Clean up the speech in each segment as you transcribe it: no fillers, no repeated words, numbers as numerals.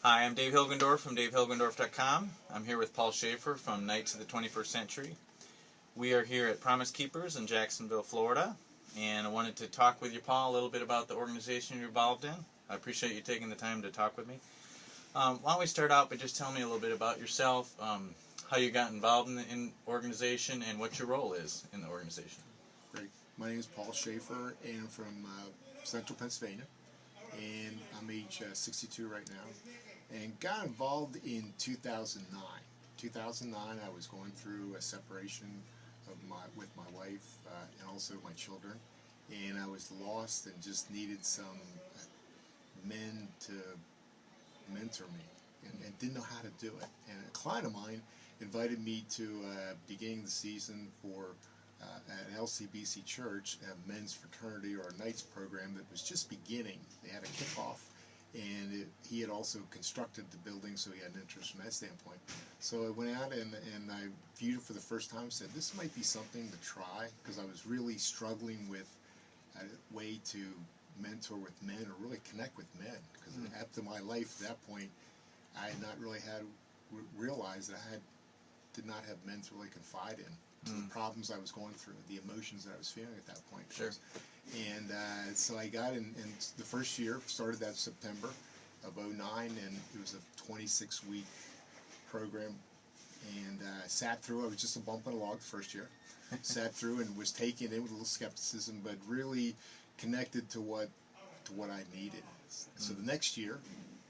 Hi, I'm Dave Hilgendorf from davehilgendorf.com. I'm here with Paul Sheaffer from Knights of the 21st Century. We are here at Promise Keepers in Jacksonville, Florida, and I wanted to talk with you, Paul, a little bit about the organization you're involved in. I appreciate you taking the time to talk with me. Why don't we start out by just telling me a little bit about yourself, how you got involved in the organization, and what your role is in the organization. Great. My name is Paul Sheaffer, and I'm from Central Pennsylvania, and I'm age 62 right now, and got involved in 2009. 2009, I was going through a separation with my wife and also my children, and I was lost and just needed some men to mentor me, and didn't know how to do it. And a client of mine invited me to beginning of the season for at LCBC Church, a men's fraternity or a Knights program that was just beginning. They had a kickoff, and he had also constructed the building, so he had an interest from that standpoint. So I went out and I viewed it for the first time and said, this might be something to try, because I was really struggling with a way to mentor with men or really connect with men, because after my life at that point, I had not really realized that I did not have men to really confide in. To the problems I was going through, the emotions that I was feeling at that point. Sure. And so I got in, and the first year started that September of '09, and it was a 26-week program. And sat through. I was just a bump on a log the first year. Sat through and was taken in with a little skepticism, but really connected to what I needed. So the next year,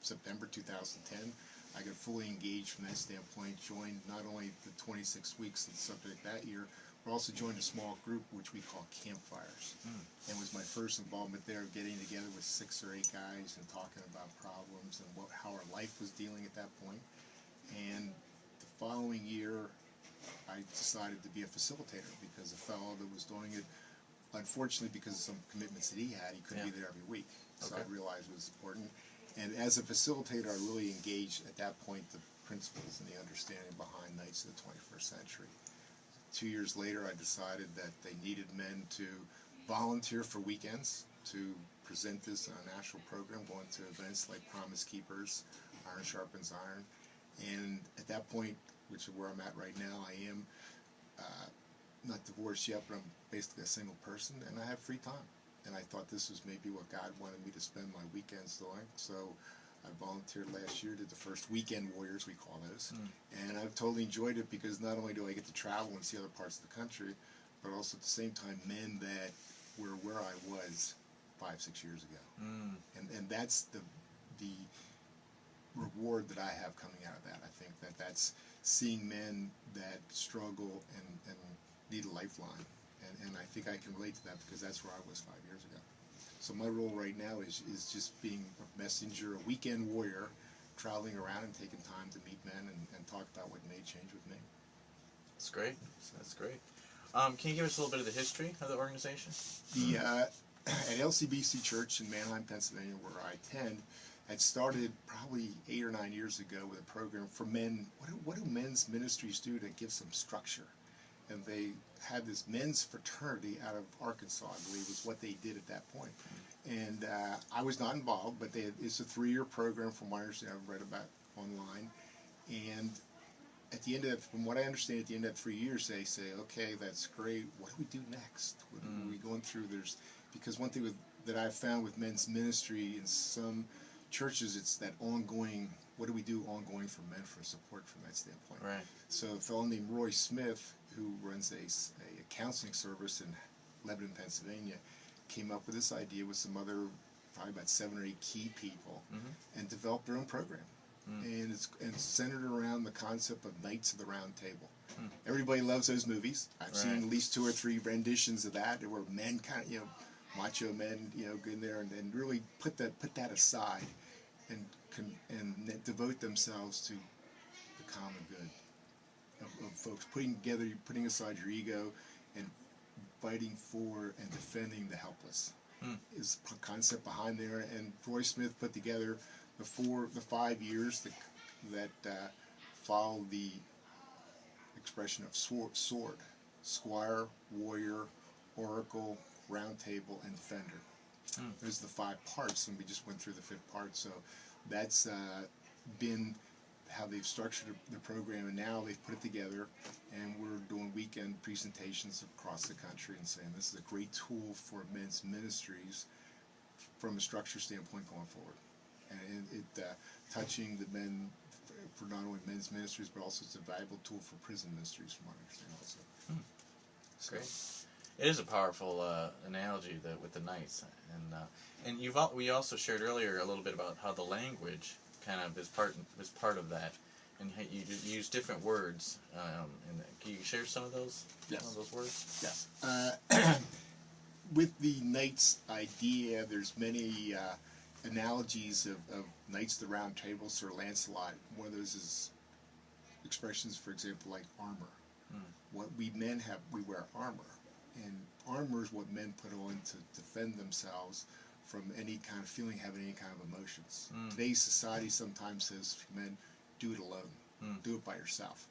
September 2010. I got fully engaged from that standpoint, joined not only the 26 weeks of the subject that year, but also joined a small group which we call Campfires. And was my first involvement there, getting together with 6 or 8 guys and talking about problems and how our life was dealing at that point. And the following year, I decided to be a facilitator, because the fellow that was doing it, unfortunately because of some commitments that he had, he couldn't be there every week. So I realized it was important. And as a facilitator, I really engaged at that point the principles and the understanding behind Knights of the 21st Century. 2 years later, I decided that they needed men to volunteer for weekends to present this on a national program, going to events like Promise Keepers, Iron Sharpens Iron. And at that point, which is where I'm at right now, I am not divorced yet, but I'm basically a single person, and I have free time. And I thought this was maybe what God wanted me to spend my weekends doing. So I volunteered last year, did the first Weekend Warriors, we call those. And I've totally enjoyed it, because not only do I get to travel and see other parts of the country, but also at the same time men that were where I was 5-6 years ago. And that's the reward that I have coming out of that. I think that's seeing men that struggle and need a lifeline. And I think I can relate to that, because that's where I was 5 years ago. So my role right now is just being a messenger, a weekend warrior, traveling around and taking time to meet men and talk about what made change with me. That's great. That's great. Can you give us a little bit of the history of the organization? At LCBC Church in Manhood, Pennsylvania, where I attend, had started probably 8 or 9 years ago with a program for men. What do men's ministries do to give some structure? And they had this men's fraternity out of Arkansas, I believe, was what they did at that point. And I was not involved, but it's a 3-year program from what I understand, I've read about online. And at the end of, from what I understand, at the end of 3 years, they say, okay, that's great. What do we do next? What are we going through? Because one thing that I've found with men's ministry in some churches, it's that ongoing, what do we do ongoing for men for support from that standpoint? Right. So a fellow named Roy Smith, who runs a counseling service in Lebanon, Pennsylvania, came up with this idea with some other, probably about 7 or 8 key people, and developed their own program. And it's centered around the concept of Knights of the Round Table. Everybody loves those movies. I've seen at least 2 or 3 renditions of that, where men kind of, macho men, go in there and really put that aside and devote themselves to the common good. Of folks putting aside your ego and fighting for and defending the helpless is the concept behind there. And Roy Smith put together the 5 years that follow the expression of sword, squire, warrior, oracle, round table, and defender. There's the 5 parts, and we just went through the 5th part. So that's been how they've structured the program, and now they've put it together, and we're doing weekend presentations across the country and saying this is a great tool for men's ministries from a structure standpoint going forward. And it touching the men for not only men's ministries, but also it's a valuable tool for prison ministries, from what I understand also. So, great. It is a powerful analogy with the knights, and we also shared earlier a little bit about how the language kind of is part of that, and you use different words. Can you share some of those? Yes. Some of those words. Yes. With the knights idea, there's many analogies of Knights of the Round Table, Sir Lancelot. One of those is expressions, for example, like armor. What we men have, we wear armor, and armor is what men put on to defend themselves from any kind of feeling, having any kind of emotions. Today's society sometimes says to men, do it alone, do it by yourself.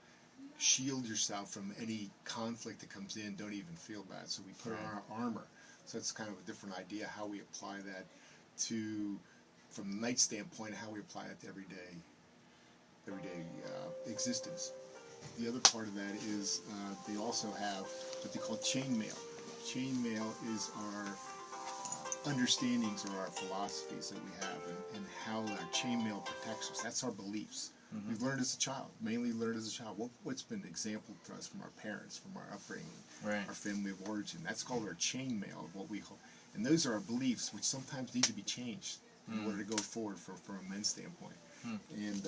Shield yourself from any conflict that comes in, don't even feel bad. So we put on our armor. So that's kind of a different idea, how we apply that to, from the knight standpoint, how we apply it to everyday existence. The other part of that is they also have what they call chainmail. Chainmail is our understandings or our philosophies that we have, and how that chainmail protects us. That's our beliefs. We've learned as a child, mainly learned as a child. What's been exampled to us from our parents, from our upbringing, our family of origin. That's called our chainmail of what we hold. And those are our beliefs, which sometimes need to be changed in order to go forward from a men's standpoint. And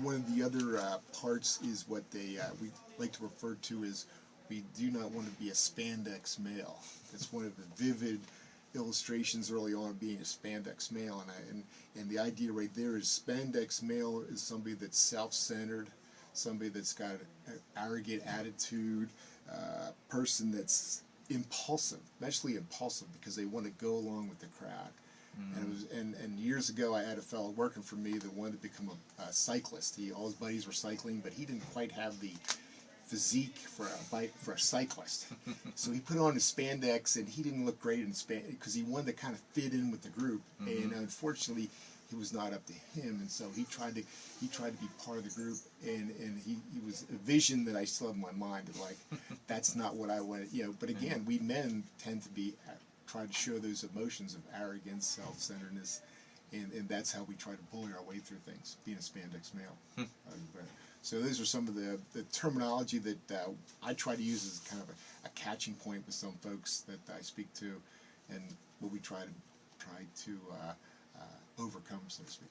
one of the other parts is what we like to refer to as, we do not want to be a spandex male. That's one of the vivid illustrations early on of being a spandex male, and the idea right there is spandex male is somebody that's self-centered, somebody that's got an arrogant attitude, person that's impulsive, especially impulsive because they want to go along with the crowd. And years ago, I had a fellow working for me that wanted to become a cyclist. All his buddies were cycling, but he didn't quite have the physique for a cyclist. So he put on his spandex, and he didn't look great in spandex because he wanted to kind of fit in with the group. And unfortunately, it was not up to him. And so he tried to be part of the group, and he was a vision that I still have in my mind of like, that's not what I wanted. But again, we men tend to try to show those emotions of arrogance, self-centeredness, and that's how we try to bully our way through things, being a spandex male. So those are some of the terminology that I try to use as kind of a catching point with some folks that I speak to, and what we try to overcome, so to speak.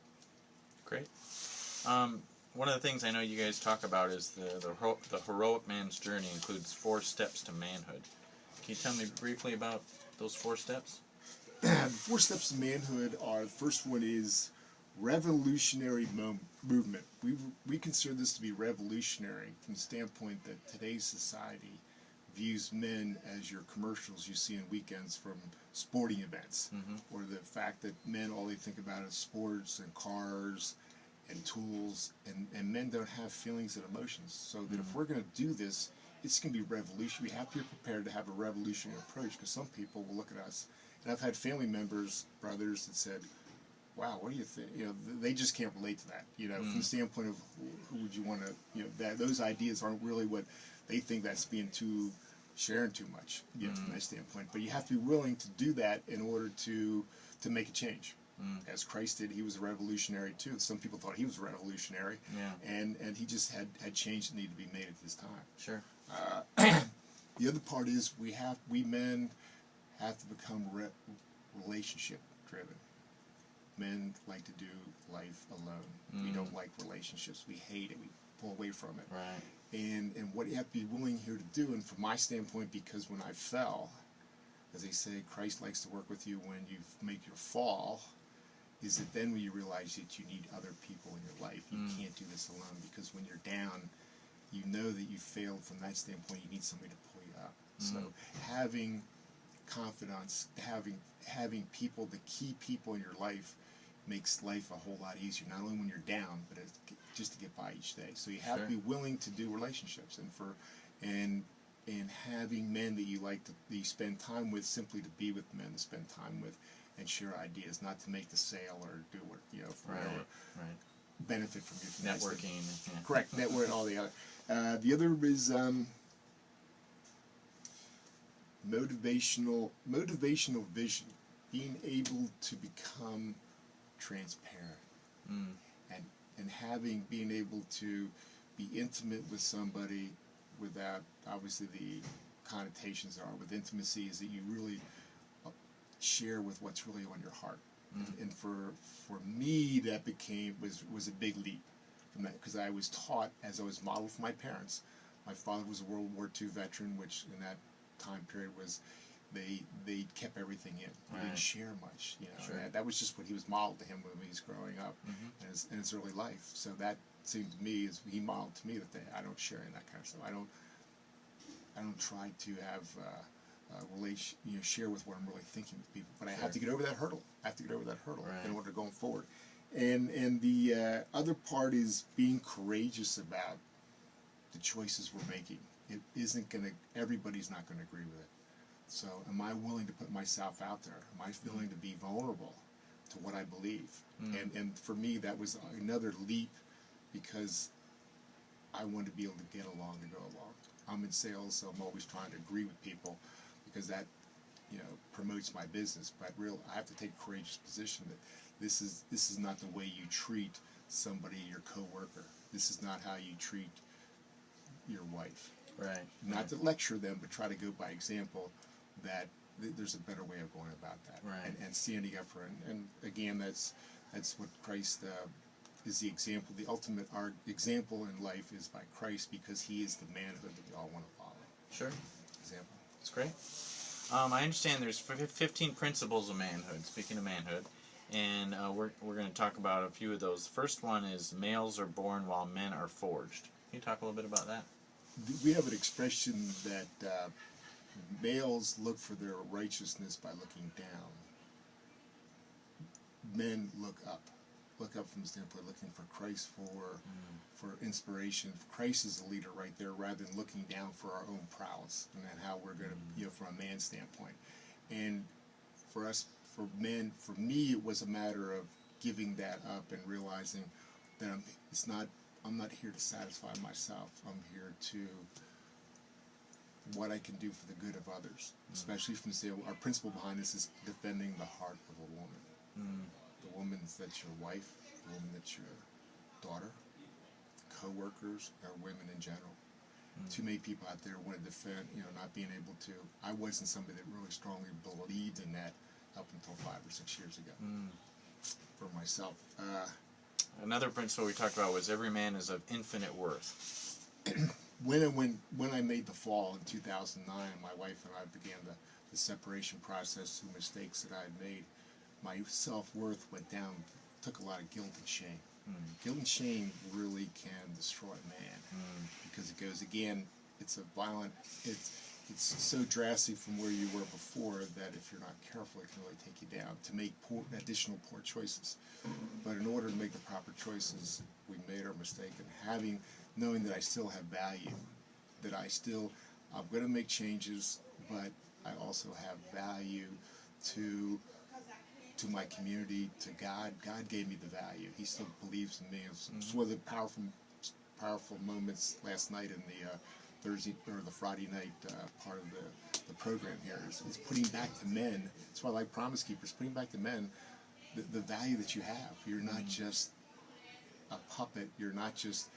Great. One of the things I know you guys talk about is the heroic man's journey includes 4 steps to manhood. Can you tell me briefly about those 4 steps? The 4 steps to manhood are, the first one is revolutionary movement. We consider this to be revolutionary from the standpoint that today's society views men as your commercials you see on weekends from sporting events, or the fact that men, all they think about is sports and cars and tools, and men don't have feelings and emotions. So that if we're going to do this, it's going to be revolutionary. We have to be prepared to have a revolutionary approach, because some people will look at us, and I've had family members, brothers, that said, wow, what do you think? They just can't relate to that. From the standpoint of who would you want to, that those ideas aren't really what they think, that's being sharing too much, from that standpoint. But you have to be willing to do that in order to make a change. As Christ did, he was a revolutionary too. Some people thought he was a revolutionary, and he just had change that needed to be made at this time. Sure. The other part is we men have to become relationship driven. Men like to do life alone. We don't like relationships. We hate it. We pull away from it. Right. And what you have to be willing here to do, and from my standpoint, because when I fell, as they say, Christ likes to work with you when you make your fall, is that then when you realize that you need other people in your life. You can't do this alone, because when you're down, you know that you failed from that standpoint. You need somebody to pull you up. So having confidence, having people, the key people in your life, makes life a whole lot easier, not only when you're down, but just to get by each day. So you have to be willing to do relationships, and and having men that you like to that you spend time with, simply to be with men, to spend time with, and share ideas, not to make the sale or do what for Right. whatever Right. benefit from your Networking. Yeah. Correct, network and all the other. The other is motivational vision, being able to become transparent, Mm. and being able to be intimate with somebody without, obviously, the connotations are with intimacy is that you really share with what's really on your heart. And for me, that was a big leap from that, because I was taught, as I was modeled from my parents. My father was a World War II veteran, which in that time period was they kept everything in. He Right. didn't share much, Sure. and that was just what he was modeled to him when he was growing up in his early life. So that seemed to me, as he modeled to me, that I don't share in that kind of stuff. I don't try to have share with what I'm really thinking with people. But I have to get over that hurdle. Right. In order to going forward. And the other part is being courageous about the choices we're making. It isn't gonna. Everybody's not gonna agree with it. So, am I willing to put myself out there? Am I willing to be vulnerable to what I believe? And for me, that was another leap, because I want to be able to get along to go along. I'm in sales, so I'm always trying to agree with people, because that promotes my business. But I have to take a courageous position that this is not the way you treat somebody, your coworker. This is not how you treat your wife. Right. Not to lecture them, but try to go by example, that there's a better way of going about that. Right. And standing up for it. And again, that's what Christ is the example. The ultimate, our example in life is by Christ, because he is the manhood that we all want to follow. Sure. Example. That's great. I understand there's 15 principles of manhood. Speaking of manhood, and we're going to talk about a few of those. The first one is males are born while men are forged. Can you talk a little bit about that? We have an expression that males look for their righteousness by looking down. Men look up from the standpoint looking for Christ for inspiration. Christ is the leader right there, rather than looking down for our own prowess and then how we're going to, from a man's standpoint. And for us, for men, for me, it was a matter of giving that up and realizing that I'm not here to satisfy myself. I'm here to what I can do for the good of others, especially from our principle behind this is defending the heart of a woman. The woman that's your wife, the woman that's your daughter, co-workers, or women in general. Too many people out there want to defend, not being able to. I wasn't somebody that really strongly believed in that up until 5 or 6 years ago. For myself. Another principle we talked about was every man is of infinite worth. When I made the fall in 2009, my wife and I began the separation process through mistakes that I had made. My self-worth went down, took a lot of guilt and shame. Guilt and shame really can destroy a man, because it goes, again, it's so drastic from where you were before that if you're not careful, it can really take you down to make additional poor choices. But in order to make the proper choices, we made our mistake, and knowing that I still have value, that I'm going to make changes, but I also have value to my community, to God. God gave me the value. He still believes in me. It's one of the powerful moments last night in the Friday night part of the program here is putting back to men. That's why I like Promise Keepers, putting back to men the value that you have. You're not just a puppet. You're not just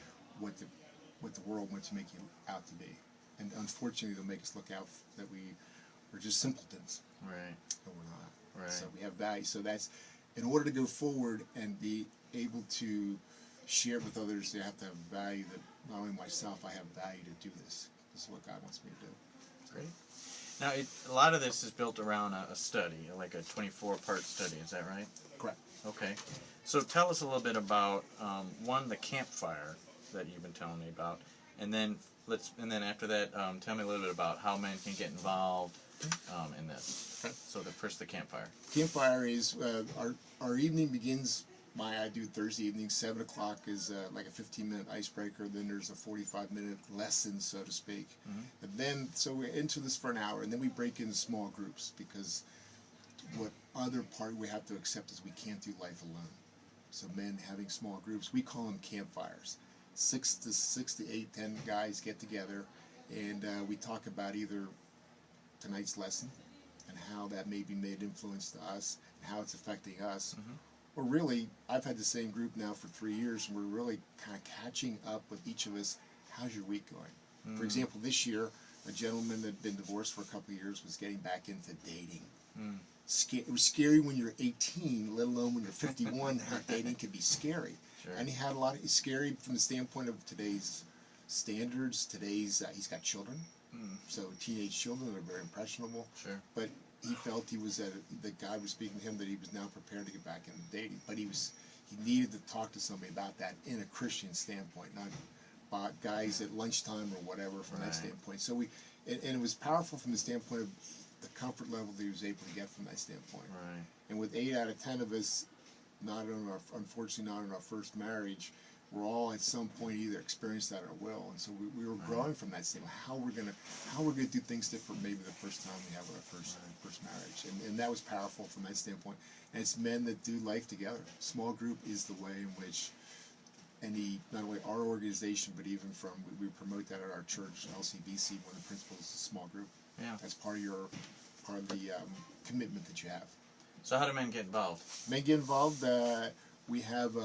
what the world wants to make you out to be. And unfortunately, they'll make us look out that we're just simpletons. Right. And we're not. Right. So we have value. So that's, in order to go forward and be able to share with others, they have to have value that not only myself, I have value to do this. This is what God wants me to do. Great. Now, a lot of this is built around a study, like a 24-part study. Is that right? Correct. Okay. So tell us a little bit about the campfire that you've been telling me about, and then after that, tell me a little bit about how men can get involved in this. So first, the campfire. Campfire is our evening begins I do Thursday evening. 7 o'clock is like a 15-minute icebreaker. Then there's a 45-minute lesson, so to speak. And then, so we're into this for an hour, and then we break into small groups, because what other part we have to accept is we can't do life alone. So men having small groups, we call them campfires. 6 to 8, 10 guys get together, and we talk about either tonight's lesson and how that maybe made influence to us and how it's affecting us. Or really, I've had the same group now for 3 years, and we're really kind of catching up with each of us. How's your week going? For example, this year, a gentleman that had been divorced for a couple of years was getting back into dating. It was scary when you're 18, let alone when you're 51. How dating can be scary. Sure. And he had a lot of, scary from the standpoint of today's standards. Today's, he's got children. So teenage children are very impressionable. Sure. But he felt he was that God was speaking to him, that he was now prepared to get back into dating. But he needed to talk to somebody about that in a Christian standpoint, not about guys at lunchtime or whatever from that standpoint. So and it was powerful from the standpoint of the comfort level that he was able to get from that standpoint. Right. And with 8 out of 10 of us, unfortunately not in our first marriage, we're all at some point either experienced that or will, and so we were growing from that standpoint. How we're gonna do things different, maybe the first time we have our first marriage, and that was powerful from that standpoint. And it's men that do life together. Small group is the way in which not only our organization, but even we promote that at our church, LCBC. One of the principles is a small group. Yeah. That's part of the commitment that you have. So how do men get involved? Men get involved. We have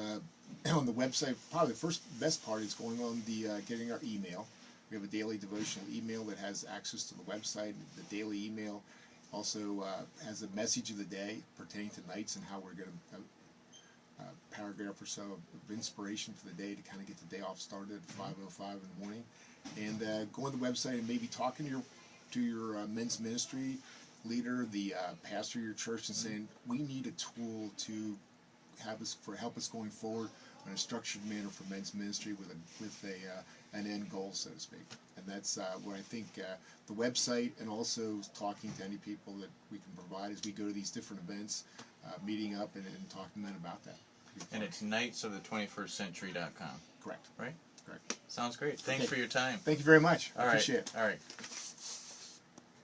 on the website, probably the best part is going on getting our email. We have a daily devotional email that has access to the website. The daily email also has a message of the day pertaining to nights and how we're going to paragraph or so of inspiration for the day to kind of get the day off started at 5:05 in the morning. And go on the website and maybe talking to your men's ministry leader, the pastor of your church, and saying, we need a tool to help us going forward in a structured manner for men's ministry with an end goal, so to speak. And that's where I think the website, and also talking to any people that we can provide as we go to these different events, meeting up and talking to men about that. And it's knightsofthe21stcentury.com. Correct. Right? Correct. Sounds great. Thanks for your time. Thank you very much. I All right. appreciate it. All right.